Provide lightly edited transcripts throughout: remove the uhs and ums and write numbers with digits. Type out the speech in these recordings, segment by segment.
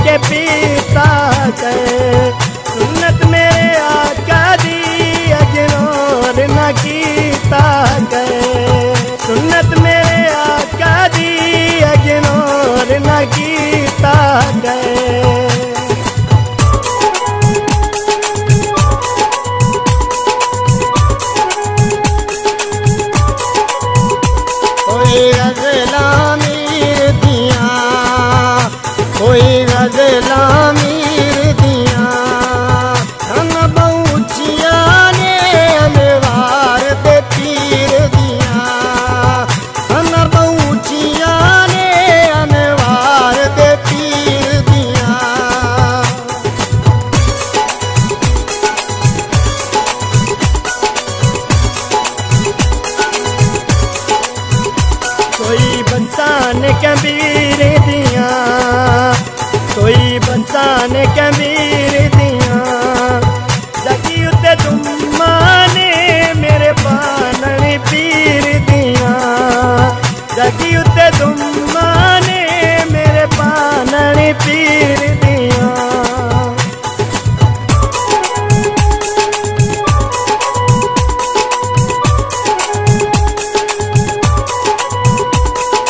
के पीता गए। सुन्नत मेरे आका दी इग्नोर न कीता गए। सुन्नत मेरे आका दी इग्नोर न कीता गए। कोई गजला मीर दिया हम बहुचिया ने अनवार दे पीर दिया। हम बहुचिया ने अनवार दे पीर दिया। कोई बंसान कबीर दिया, कोई बंसान कबीर दिया। जगी उते दुम्मा ने मेरे पानन पीर दिया। जगी उते दुम्मा ने मेरे पानन पीर दिया।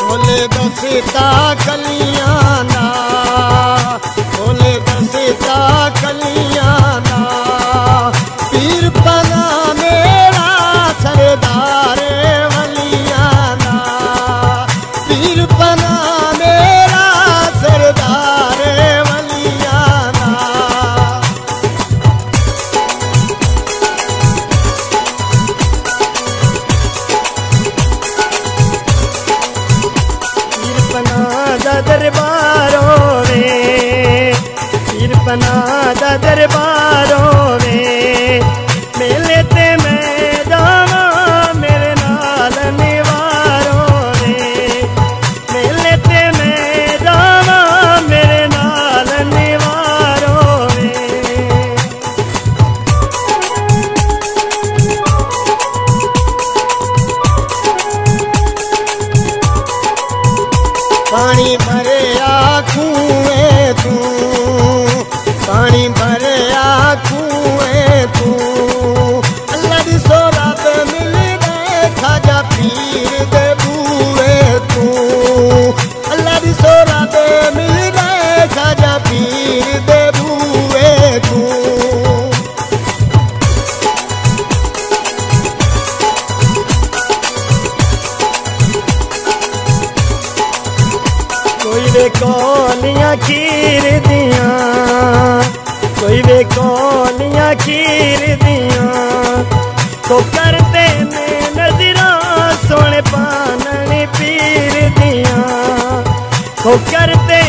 बोले दसता कलियां ना, बोले दसता कलियां ना। पीर पना मेरा सरदार वलियां ना। पीर पना मेरा सरदार वलियां ना। पीर पना दा दरबारों में, पीर पना दा दरबारों में। मेले ते मैं जावा मेरे नाल निवारों में। मेले ते मैं जावा मेरे नाल निवारों में। पानी भरे आँखों तू, पानी भरे आँखों तू। अल्लाह दी सोरा पे मिल गए खाजा पीर दे बूए तू। अल्लाह दी सोरा पे मिल गए खाजा पीर दे बूए तू। कोई वे कौलियां खीर दिया, कोई वे कौलियां खीर दिया। तो करते ने नजरा सोने पानन पीर दिया। तो करते